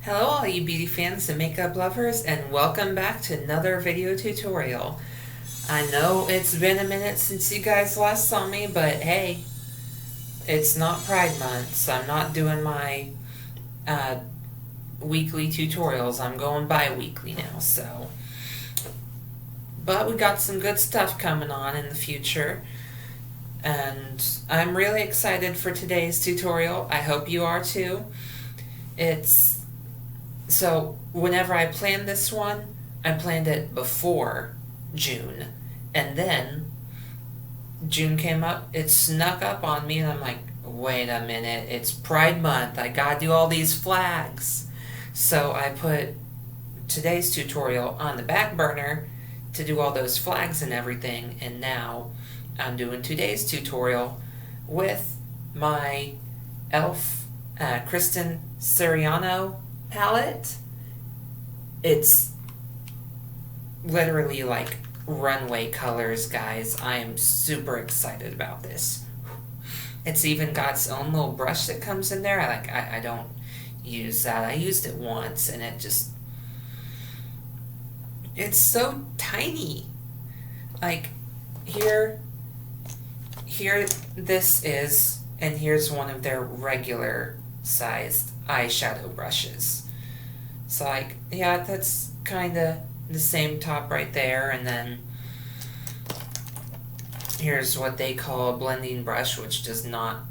Hello all you beauty fans and makeup lovers, and welcome back to another video tutorial. I know it's been a minute since you guys last saw me, but hey, it's not Pride Month, so I'm not doing my weekly tutorials. I'm going bi-weekly now, so. But we got some good stuff coming on in the future, and I'm really excited for today's tutorial. I hope you are too. So whenever I planned this one, I planned it before June. And then June came up, it snuck up on me, and I'm like, wait a minute, it's Pride Month, I gotta do all these flags. So I put today's tutorial on the back burner to do all those flags and everything, and now I'm doing today's tutorial with my e.l.f. Kristen Siriano palette. It's literally like runway colors, guys. I am super excited about this. It's even got its own little brush that comes in there. I don't use that. I used it once and it's so tiny. Like here this is, and here's one of their regular sized eyeshadow brushes. So like, yeah, that's kind of the same top right there, and then here's what they call a blending brush, which it's not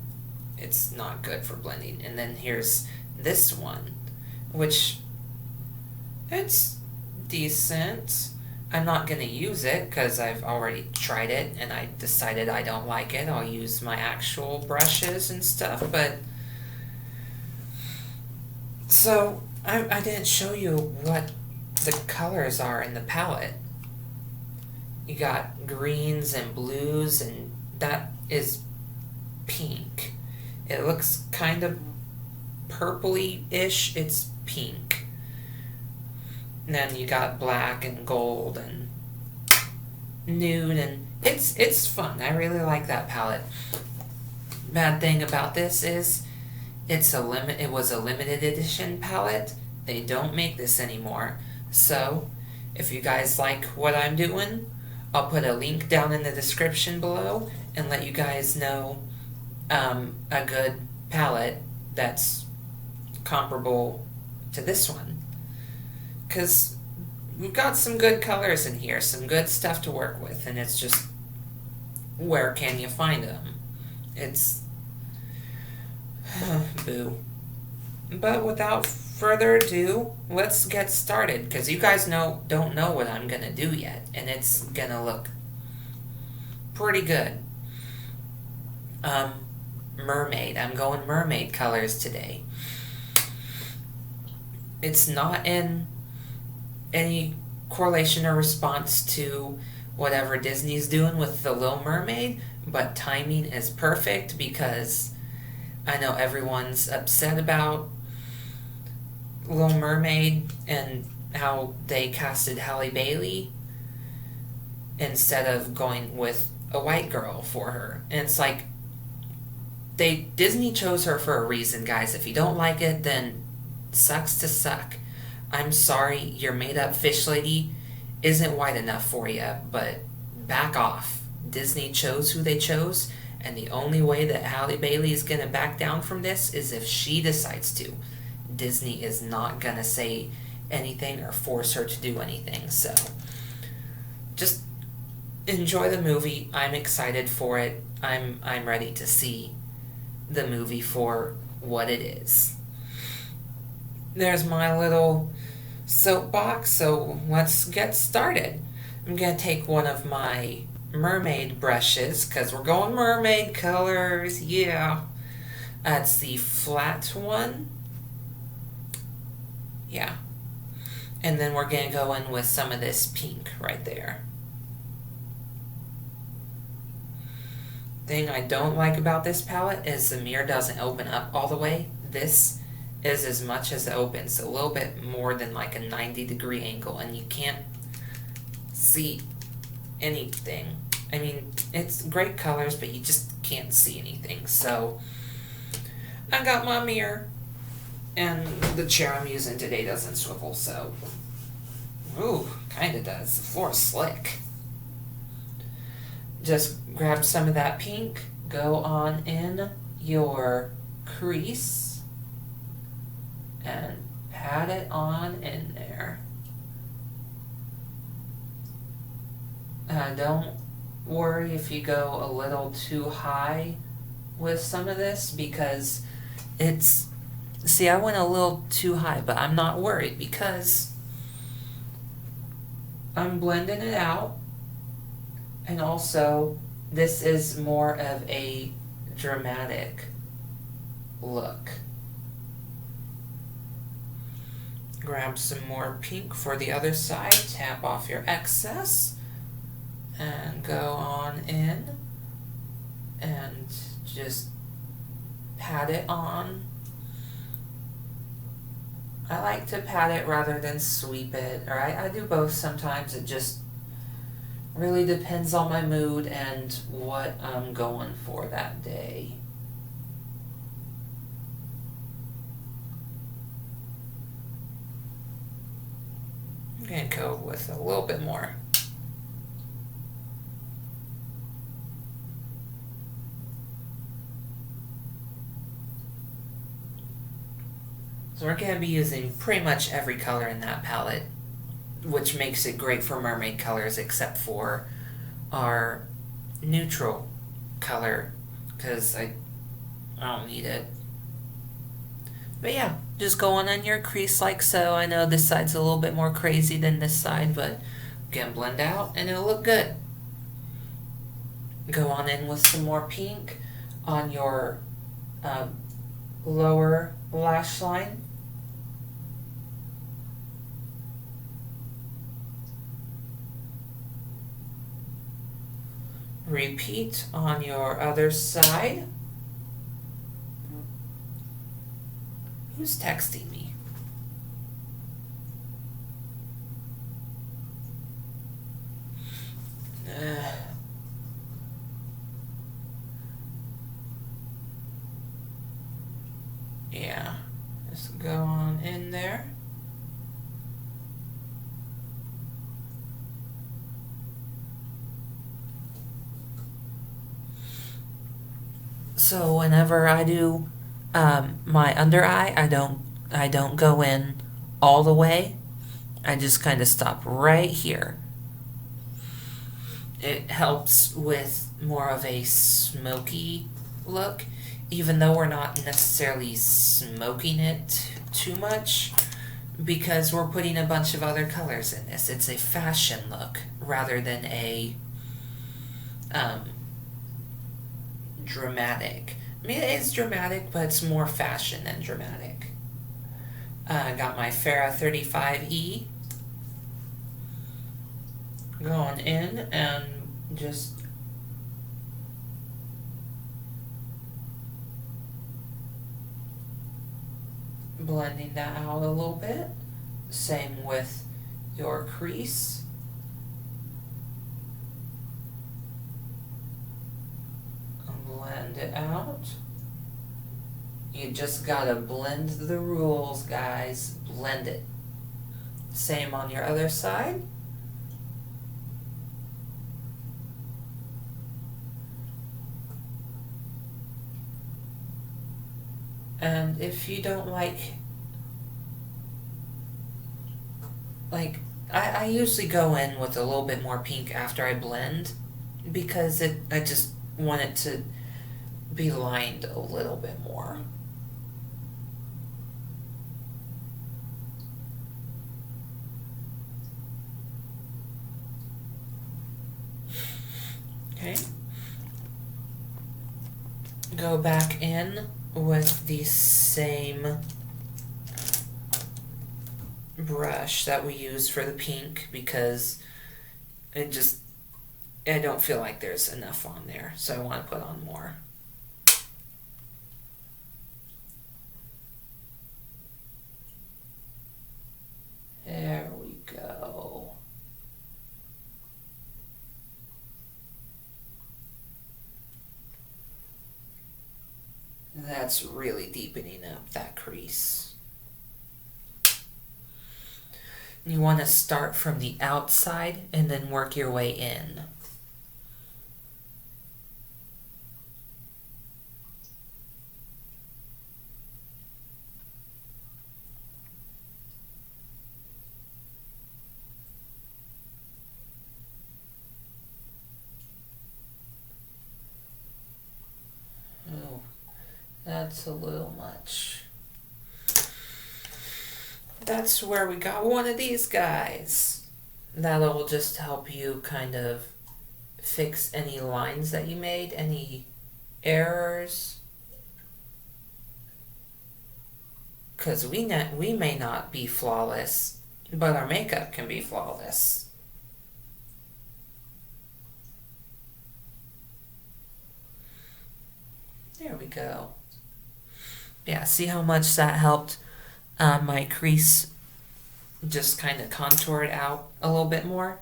good for blending. And then here's this one, which it's decent. I'm not going to use it because I've already tried it and I decided I don't like it. I'll use my actual brushes and stuff, but so I didn't show you what the colors are in the palette. You got greens and blues, and that is pink. It looks kind of purpley-ish. It's pink. And then you got black and gold and nude, and it's fun. I really like that palette. Bad thing about this is it was a limited edition palette. They don't make this anymore. So, if you guys like what I'm doing, I'll put a link down in the description below and let you guys know a good palette that's comparable to this one. Because we've got some good colors in here, some good stuff to work with, and it's just, where can you find them? It's boo. But without further ado, let's get started, because you guys don't know what I'm gonna do yet, and it's gonna look pretty good. Mermaid. I'm going mermaid colors today. It's not in any correlation or response to whatever Disney's doing with The Little Mermaid, but timing is perfect because I know everyone's upset about Little Mermaid and how they casted Halle Bailey instead of going with a white girl for her. And it's like, Disney chose her for a reason, guys. If you don't like it, then sucks to suck. I'm sorry, your made-up fish lady isn't white enough for you, but back off. Disney chose who they chose, and the only way that Halle Bailey is going to back down from this is if she decides to. Disney is not going to say anything or force her to do anything, so just enjoy the movie. I'm excited for it. I'm ready to see the movie for what it is. There's my little soapbox, so let's get started. I'm going to take one of my mermaid brushes, because we're going mermaid colors, yeah. That's the flat one. Yeah. And then we're going to go in with some of this pink right there. Thing I don't like about this palette is the mirror doesn't open up all the way. This is as much as it opens, a little bit more than like a 90-degree angle, and you can't see anything. I mean, it's great colors, but you just can't see anything. So I got my mirror And the chair I'm using today doesn't swivel, so... Ooh, kinda does. The floor's slick. Just grab some of that pink, go on in your crease, and pat it on in there. Don't worry if you go a little too high with some of this, because it's... See, I went a little too high, but I'm not worried because I'm blending it out. And also, this is more of a dramatic look. Grab some more pink for the other side, tap off your excess, and go on in and just pat it on. I like to pat it rather than sweep it, or I do both sometimes. It just really depends on my mood and what I'm going for that day. I'm going to go with a little bit more. So we're going to be using pretty much every color in that palette, which makes it great for mermaid colors except for our neutral color, because I don't need it. But yeah, just go on your crease like so. I know this side's a little bit more crazy than this side, but again, blend out and it'll look good. Go on in with some more pink on your lower lash line. Repeat on your other side. Who's texting me? Yeah, just go on in there. So whenever I do my under eye, I don't go in all the way. I just kind of stop right here. It helps with more of a smoky look, even though we're not necessarily smoking it too much, because we're putting a bunch of other colors in this. It's a fashion look rather than a dramatic. I mean, it is dramatic, but it's more fashion than dramatic. I got my Farrah 35E. Going in and just blending that out a little bit. Same with your crease. Blend it out. You just gotta blend the rules, guys. Blend it. Same on your other side. And if you don't like I usually go in with a little bit more pink after I blend, because I just want it to be lined a little bit more. Okay. Go back in with the same brush that we used for the pink, because I don't feel like there's enough on there, so I want to put on more. There we go. That's really deepening up that crease. You want to start from the outside and then work your way in. Oh, that's a little much. That's where we got one of these guys. That'll just help you kind of fix any lines that you made, any errors. Because we may not be flawless, but our makeup can be flawless. There we go. Yeah, see how much that helped my crease just kind of contour it out a little bit more.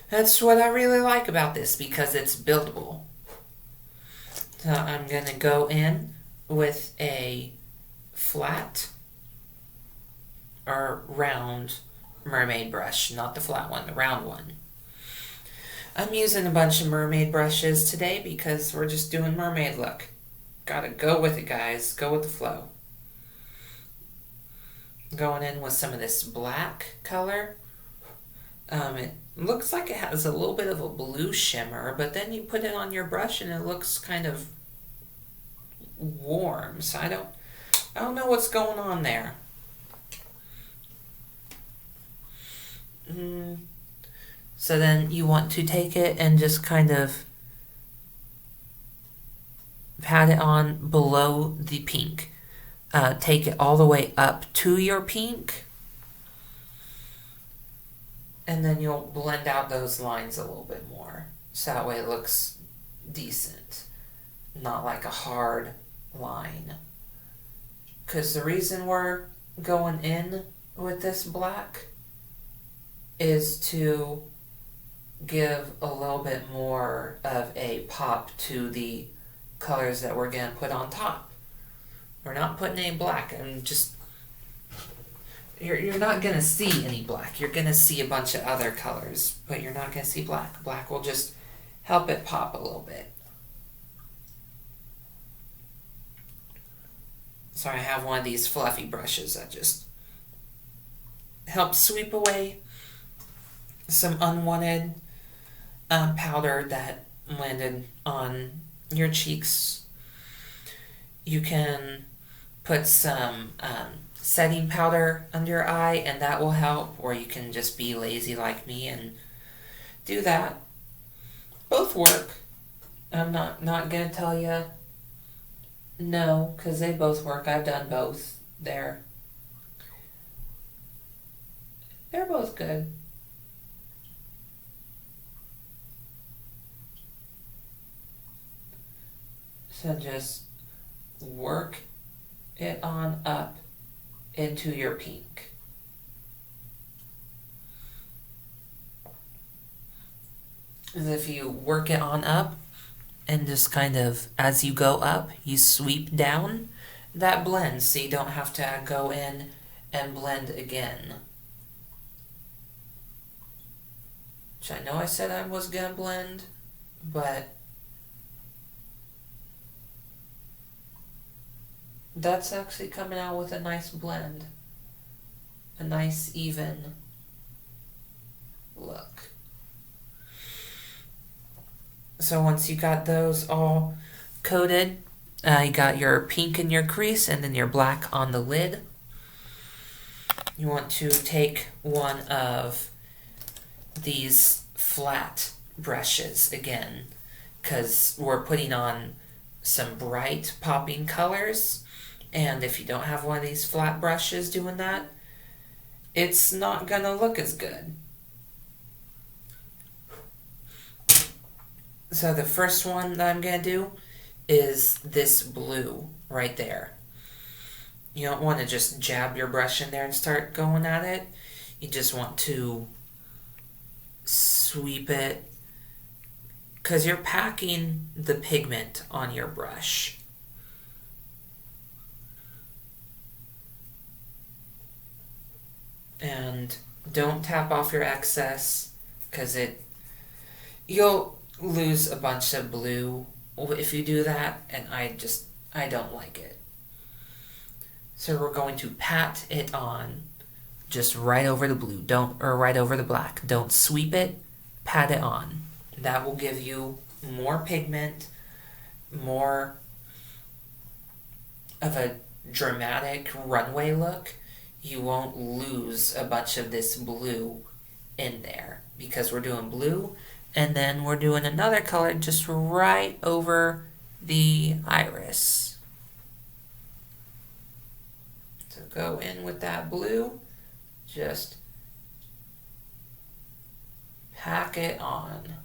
That's what I really like about this, because it's buildable. So I'm going to go in with a flat or round mermaid brush, not the flat one, the round one. I'm using a bunch of mermaid brushes today because we're just doing mermaid look. Gotta go with it, guys. Go with the flow. Going in with some of this black color. It looks like it has a little bit of a blue shimmer, but then you put it on your brush and it looks kind of warm. So I don't know what's going on there. So then you want to take it and just kind of pat it on below the pink. Take it all the way up to your pink. And then you'll blend out those lines a little bit more. So that way it looks decent. Not like a hard line. Because the reason we're going in with this black is to give a little bit more of a pop to the colors that we're going to put on top. We're not putting any black. I'm just... You're not going to see any black. You're going to see a bunch of other colors, but you're not going to see black. Black will just help it pop a little bit. So I have one of these fluffy brushes that just helps sweep away some unwanted powder that landed on your cheeks. You can put some setting powder under your eye and that will help, or you can just be lazy like me and do that. Both work. I'm not gonna tell you no, because they both work. I've done both. They're both good. So just work it on up into your pink. And if you work it on up and just kind of, as you go up, you sweep down, that blends, so you don't have to go in and blend again. Which I know I said I was gonna blend, but that's actually coming out with a nice blend. A nice, even look. So once you got those all coated, you got your pink in your crease and then your black on the lid. You want to take one of these flat brushes again, because we're putting on some bright popping colors. And if you don't have one of these flat brushes doing that, it's not gonna look as good. So the first one that I'm gonna do is this blue right there. You don't want to just jab your brush in there and start going at it. You just want to sweep it, because you're packing the pigment on your brush. And Don't tap off your excess, because you'll lose a bunch of blue if you do that, and I don't like it. So we're going to pat it on just right over the blue, or right over the black. Don't sweep it, pat it on. That will give you more pigment, more of a dramatic runway look. You won't lose a bunch of this blue in there because we're doing blue, and then we're doing another color just right over the iris. So go in with that blue, just pack it on.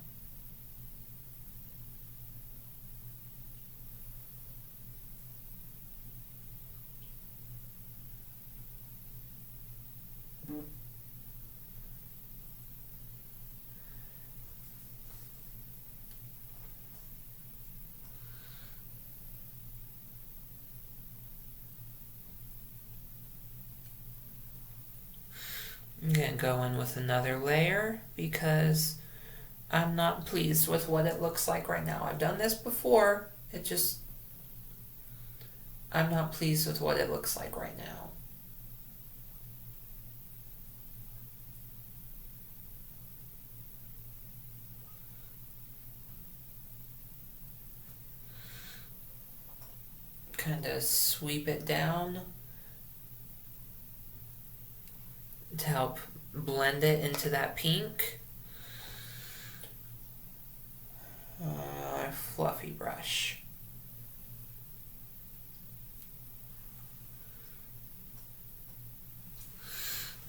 I'm going to go in with another layer because I'm not pleased with what it looks like right now. I've done this before. I'm not pleased with what it looks like right now. Kind of sweep it down to help blend it into that pink. Fluffy brush.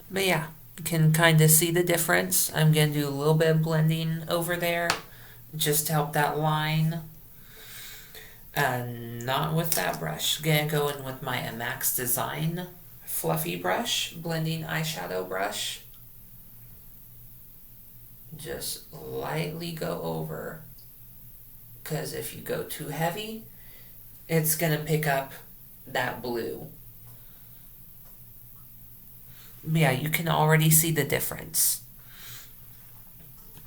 But yeah, you can kind of see the difference. I'm going to do a little bit of blending over there just to help that line. And not with that brush. Gonna go in with my MX Design fluffy brush, blending eyeshadow brush. Just lightly go over, because if you go too heavy, it's gonna pick up that blue. But yeah, you can already see the difference.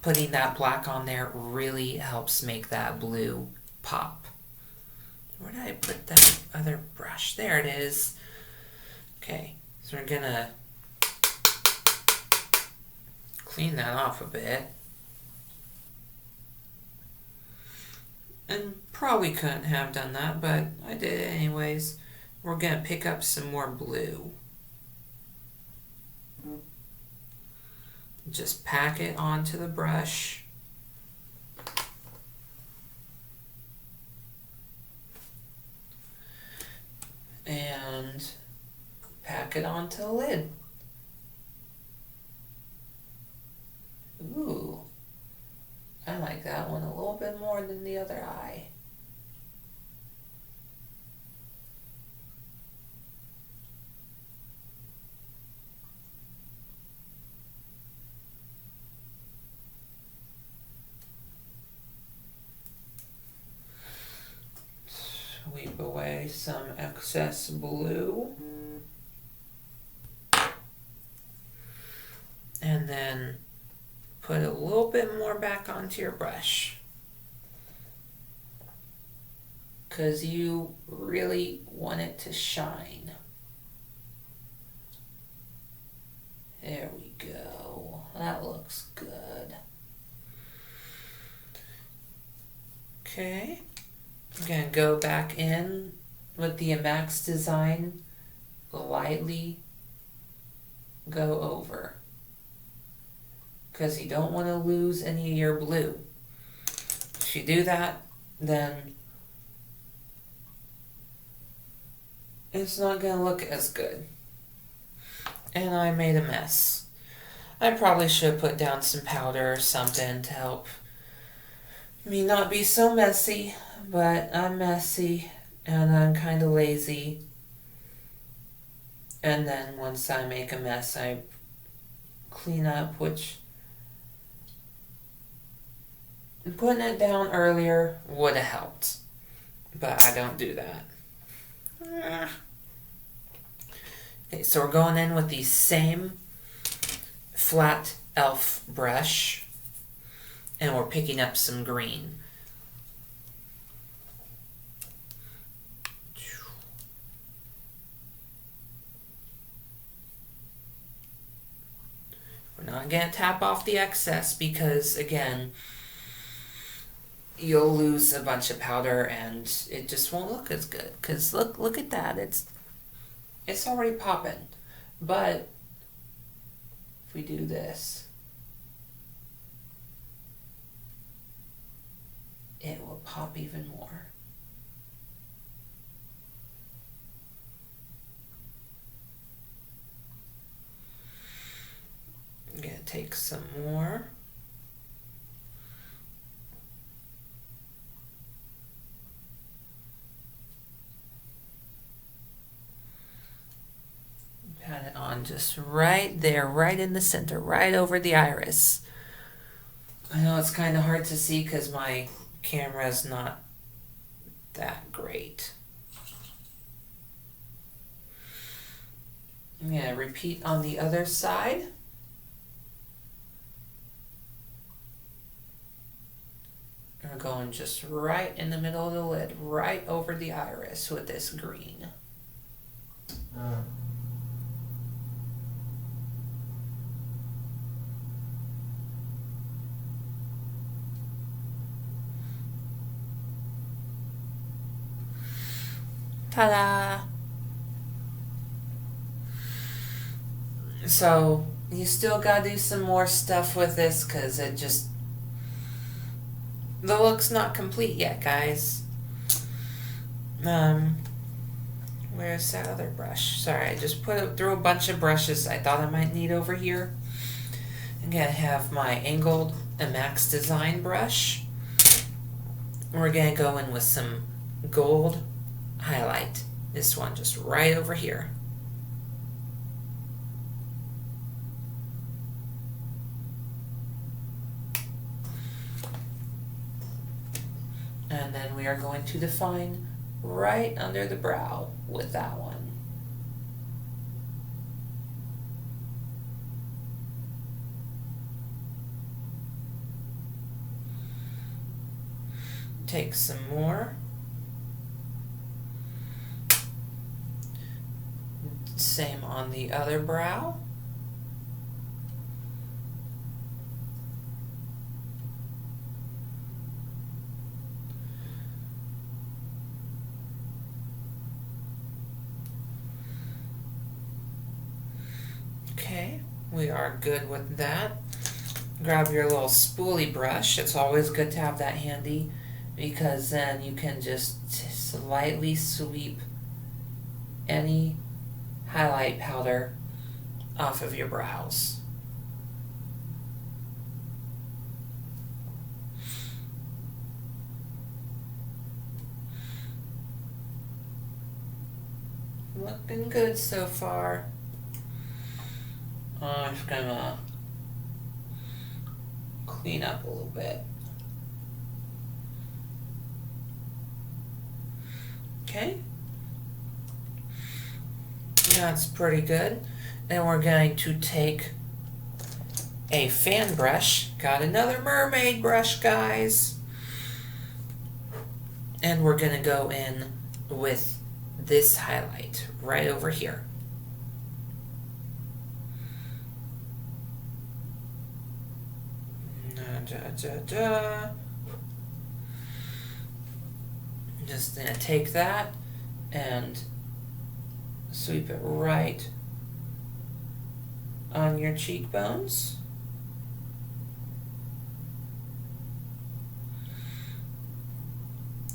Putting that black on there really helps make that blue pop. Where did I put that other brush? There it is. Okay, so we're gonna clean that off a bit. And probably couldn't have done that, but I did it anyways. We're gonna pick up some more blue. Just pack it onto the brush. And pack it onto the lid. Ooh, I like that one a little bit more than the other eye. Sweep away some excess blue. And then put a little bit more back onto your brush, because you really want it to shine. There we go. That looks good. Okay. I'm going to go back in with the MX Design, lightly go over, because you don't want to lose any of your blue. If you do that, then it's not going to look as good. And I made a mess. I probably should put down some powder or something to help me not be so messy, but I'm messy and I'm kind of lazy. And then once I make a mess, I clean up, which putting it down earlier would have helped, but I don't do that. Okay, so we're going in with the same flat elf brush, and we're picking up some green. We're not going to tap off the excess because, again, you'll lose a bunch of powder and it just won't look as good. Because look at that. It's already popping. But if we do this, it will pop even more. I'm going to take some more. Pat it on just right there, right in the center, right over the iris. I know it's kind of hard to see because my camera's not that great. I'm going to repeat on the other side. We're going just right in the middle of the lid, right over the iris with this green. Ta-da! So you still gotta do some more stuff with this because the look's not complete yet, guys. Where's that other brush? Sorry, I just threw a bunch of brushes I thought I might need over here. I'm gonna have my angled Max Design brush. We're gonna go in with some gold highlight. This one just right over here. And then we are going to define right under the brow with that one. Take some more. Same on the other brow. Okay, we are good with that. Grab your little spoolie brush. It's always good to have that handy because then you can just slightly sweep any highlight powder off of your brows. Looking good so far. I'm just gonna clean up a little bit. Okay. That's pretty good. Then we're going to take a fan brush. Got another mermaid brush, guys. And we're going to go in with this highlight right over here. Just going to take that and sweep it right on your cheekbones.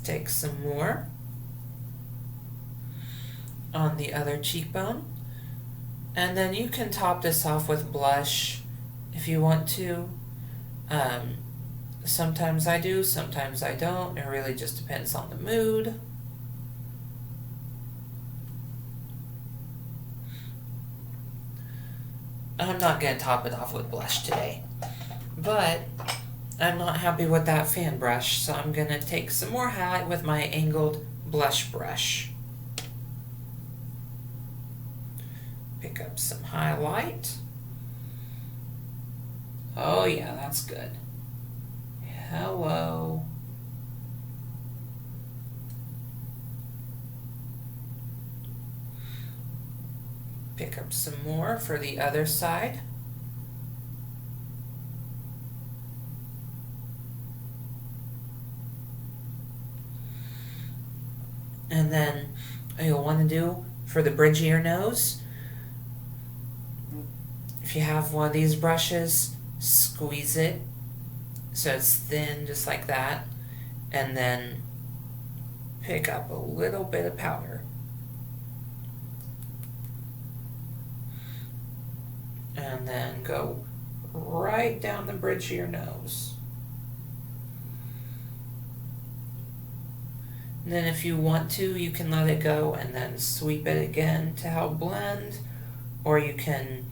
Take some more on the other cheekbone. And then you can top this off with blush if you want to. Sometimes I do, sometimes I don't. It really just depends on the mood. I'm not going to top it off with blush today, but I'm not happy with that fan brush, so I'm going to take some more highlight with my angled blush brush. Pick up some highlight. Oh yeah, that's good. Hello. Pick up some more for the other side. And then you'll want to do for the bridge of your nose, if you have one of these brushes, squeeze it so it's thin, just like that, and then pick up a little bit of powder. And then go right down the bridge of your nose. And then if you want to, you can let it go and then sweep it again to help blend, or you can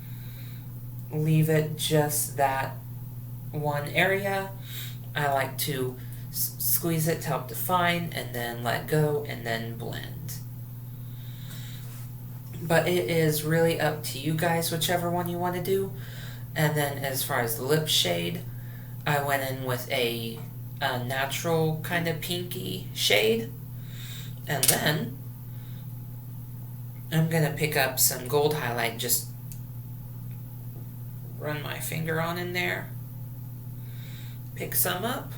leave it just that one area. I like to squeeze it to help define and then let go and then blend. But it is really up to you guys, whichever one you want to do. And then as far as the lip shade, I went in with a natural kind of pinky shade. And then I'm going to pick up some gold highlight, just run my finger on in there, pick some up,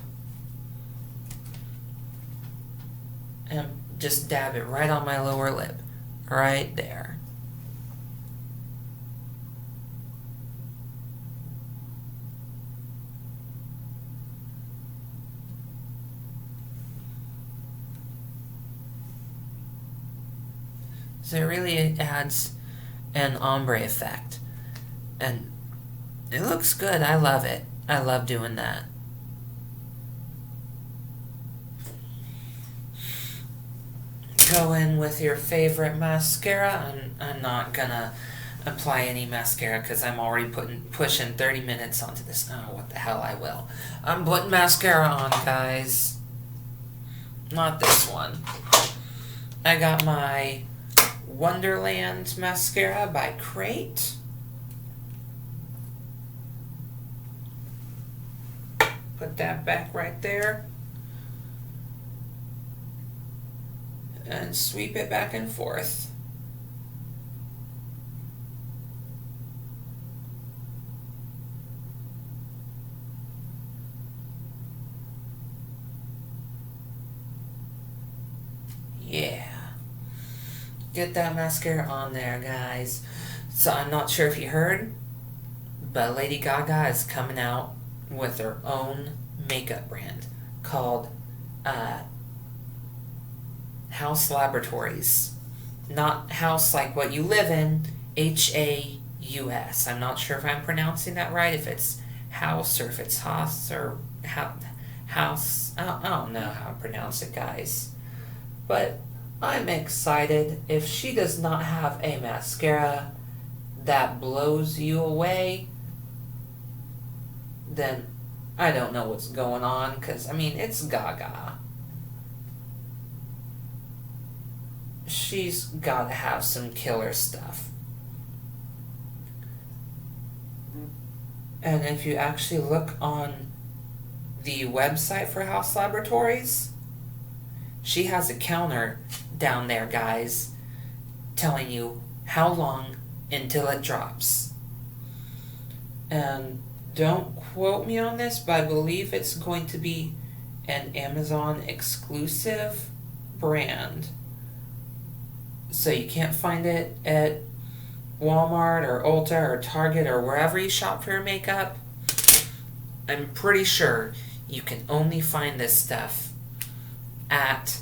and just dab it right on my lower lip, right there. So it really adds an ombre effect. And it looks good. I love it. I love doing that. Go in with your favorite mascara. I'm not gonna apply any mascara because I'm already pushing 30 minutes onto this. Oh, what the hell, I will. I'm putting mascara on, guys. Not this one. I got my Wonderland mascara by Crate. Put that back right there. And sweep it back and forth. Yeah. Get that mascara on there, guys. So I'm not sure if you heard, but Lady Gaga is coming out with her own makeup brand called House Laboratories. Not house like what you live in, Haus. I'm not sure if I'm pronouncing that right, if it's house or if it's house or house. I don't know how to pronounce it, guys. But I'm excited. If she does not have a mascara that blows you away, then I don't know what's going on, because, I mean, it's Gaga. She's got to have some killer stuff. And if you actually look on the website for House Laboratories, she has a counter down there, guys, telling you how long until it drops. And don't quote me on this, but I believe it's going to be an Amazon exclusive brand. So you can't find it at Walmart or Ulta or Target or wherever you shop for your makeup. I'm pretty sure you can only find this stuff at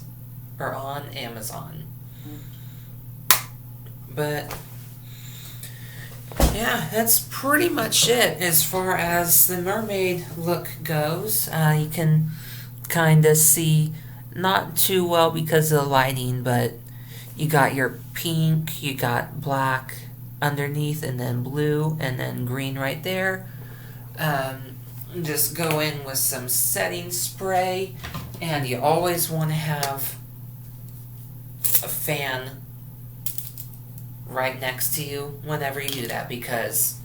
or on Amazon. But yeah, that's pretty much it as far as the mermaid look goes. You can kind of see, not too well because of the lighting, but you got your pink, you got black underneath, and then blue, and then green right there. Just go in with some setting spray, and you always want to have a fan right next to you whenever you do that, because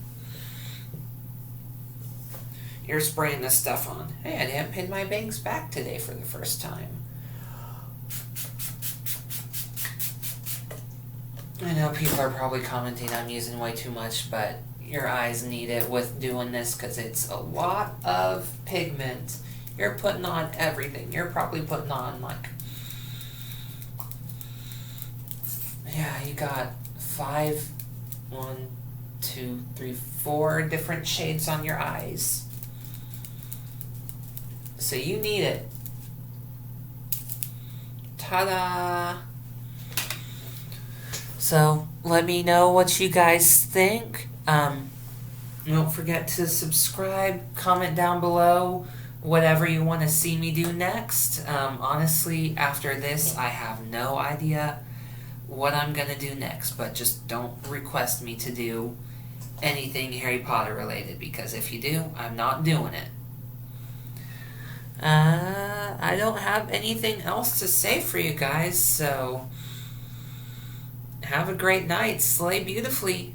you're spraying this stuff on. Hey, I didn't pin my bangs back today for the first time. I know people are probably commenting I'm using way too much, but your eyes need it with doing this because it's a lot of pigment. You're putting on everything. You're probably putting on like, yeah, you got 4 different shades on your eyes. So you need it. Ta-da! So let me know what you guys think. Don't forget to subscribe, comment down below whatever you want to see me do next. Honestly, after this, I have no idea what I'm going to do next, but just don't request me to do anything Harry Potter related, because if you do, I'm not doing it. I don't have anything else to say for you guys, so have a great night. Slay beautifully.